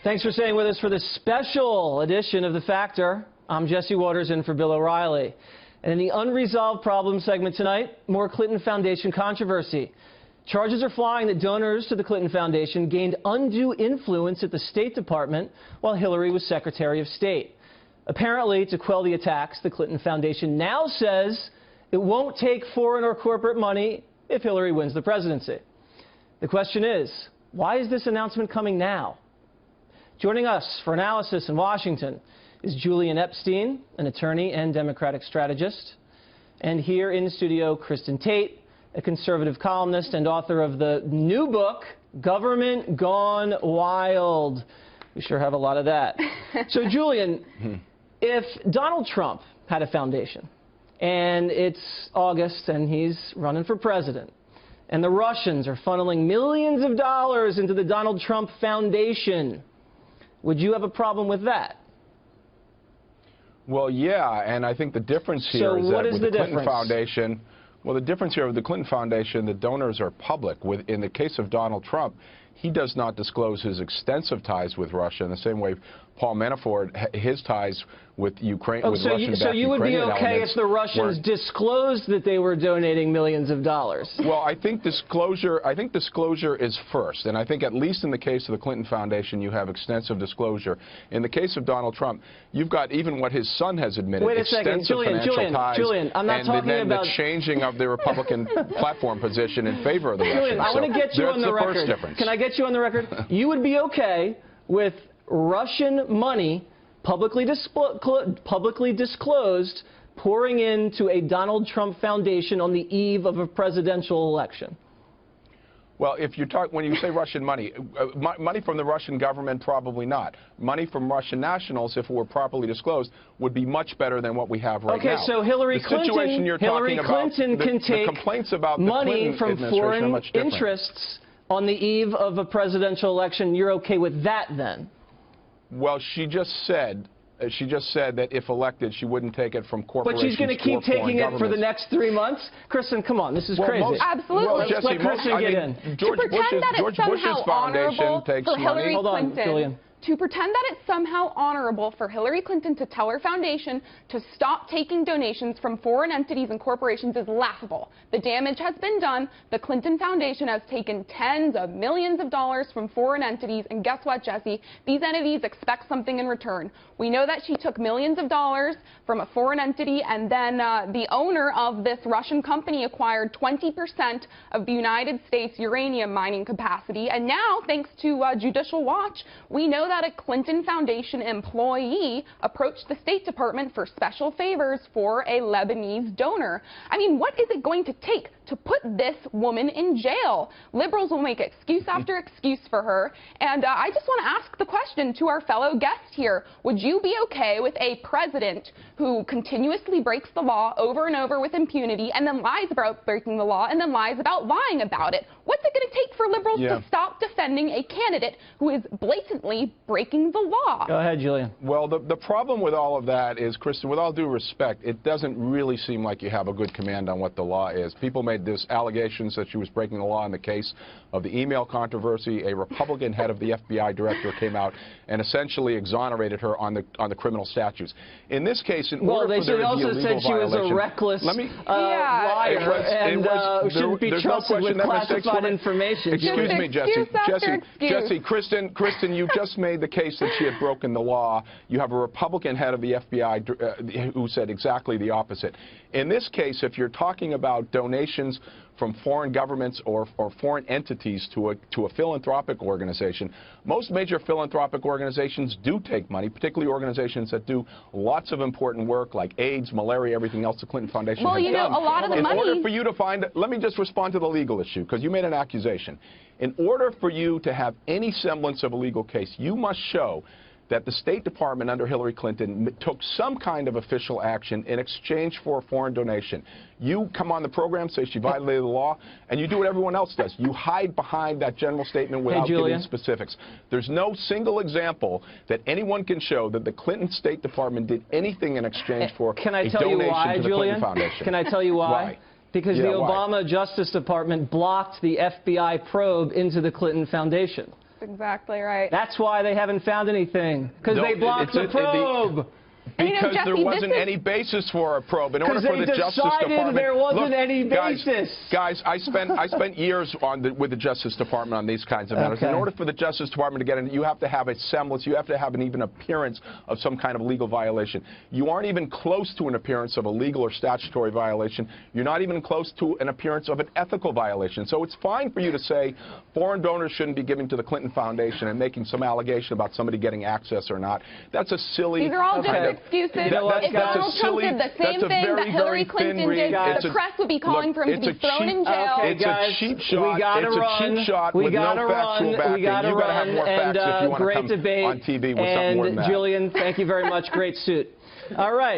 Thanks for staying with us for this special edition of The Factor. I'm Jesse Waters in for Bill O'Reilly. And in the Unresolved Problems segment tonight, more Clinton Foundation controversy. Charges are flying that donors to the Clinton Foundation gained undue influence at the State Department while Hillary was Secretary of State. Apparently, to quell the attacks, the Clinton Foundation now says it won't take foreign or corporate money if Hillary wins the presidency. The question is, why is this announcement coming now? Joining us for analysis in Washington is Julian Epstein, an attorney and Democratic strategist. And here in studio, Kristen Tate, a conservative columnist and author of the new book, Government Gone Wild. We sure have a lot of that. So, Julian, if Donald Trump had a foundation, and it's August and he's running for president, and the Russians are funneling millions of dollars into the Donald Trump Foundation, would you have a problem with that? Well, yeah, and I think the difference here is that with the Clinton Foundation, well, the difference here with the Clinton Foundation, the donors are public. In the case of Donald Trump, he does not disclose his extensive ties with Russia in the same way Paul Manafort, his ties with Ukraine, with Russian-backed So you would be okay if the Russians disclosed that they were donating millions of dollars? Well, I think disclosure is first, and I think at least in the case of the Clinton Foundation, you have extensive disclosure. In the case of Donald Trump, you've got even what his son has admitted, Wait a second, Julian, I'm not talking about the changing of the Republican platform position in favor of the Russians. Julian, I want to get you on the record. Can I get you on the record? You would be okay with Russian money publicly disclosed pouring into a Donald Trump foundation on the eve of a presidential election? Well, if you talk, when you say Russian money, money from the Russian government, probably not. Money from Russian nationals, if it were properly disclosed, would be much better than what we have right now. Okay, so Hillary Clinton can take money from foreign interests on the eve of a presidential election. You're okay with that then? Well, she just said that if elected, she wouldn't take it from corporations. But she's going to keep taking it for the next 3 months? Kristen, come on, this is crazy. Absolutely. Well, Jesse, let Kristen get in. George Bush's foundation takes money. Hold on, Julian. To pretend that it's somehow honorable for Hillary Clinton to tell her foundation to stop taking donations from foreign entities and corporations is laughable. The damage has been done. The Clinton Foundation has taken tens of millions of dollars from foreign entities, and guess what, Jesse? These entities expect something in return. We know that she took millions of dollars from a foreign entity, and then the owner of this Russian company acquired 20% of the United States uranium mining capacity, and now, thanks to Judicial Watch, we know that a Clinton Foundation employee approached the State Department for special favors for a Lebanese donor. I mean, what is it going to take to put this woman in jail? Liberals will make excuse after excuse for her. And I just want to ask the question to our fellow guest here. Would you be okay with a president who continuously breaks the law over and over with impunity and then lies about breaking the law and then lies about lying about it? What's it going to take for liberals to stop defending a candidate who is blatantly breaking the law? Go ahead, Julian. Well, the problem with all of that is, Kristen, with all due respect, it doesn't really seem like you have a good command on what the law is. People made these allegations that she was breaking the law in the case of the email controversy. A Republican head of the FBI director came out and essentially exonerated her on the criminal statutes. In this case, in order for there to be a legal violation, they also said she was a reckless liar and shouldn't be trusted with classified information. Excuse me, Jesse. Kristen, you just made the case that she had broken the law. You have a Republican head of the FBI who said exactly the opposite. In this case, if you're talking about donations from foreign governments or foreign entities to a philanthropic organization, most major philanthropic organizations do take money, particularly organizations that do lots of important work like AIDS, malaria, everything else the Clinton Foundation has done. Well, you know, a lot of the money... In order for you to find... Let me just respond to the legal issue, because you made an accusation. In order for you to have any semblance of a legal case, you must show that the State Department under Hillary Clinton took some kind of official action in exchange for a foreign donation. You come on the program, say she violated the law, and you do what everyone else does. You hide behind that general statement without giving specifics. There's no single example that anyone can show that the Clinton State Department did anything in exchange for a donation to the Clinton Foundation. Can I tell you why? Why? Because the Obama Justice Department blocked the FBI probe into the Clinton Foundation. exactly right. That's why they haven't found anything, because No, they blocked the probe. And, you know, Because Jesse, there wasn't this is- any basis for a probe. In order 'Cause for they the Justice decided Department, there wasn't look, any basis. Guys, I spent years with the Justice Department on these kinds of matters. Okay. In order for the Justice Department to get in, you have to have a semblance. You have to have an even appearance of some kind of legal violation. You aren't even close to an appearance of a legal or statutory violation. You're not even close to an appearance of an ethical violation. So it's fine for you to say foreign donors shouldn't be giving to the Clinton Foundation and making some allegation about somebody getting access or not. That's a silly. These are all just Okay. excuses. That's If Donald Trump did the same thing that Hillary Clinton did, the press would be calling for him to be thrown in jail. Okay, It's guys, a cheap shot. we gotta It's a run. cheap shot We with no gotta factual run. backing. We gotta You gotta run. have more And facts if you want to great come debate. on TV with something more than And that. Julian, thank you very much. Great suit. All right.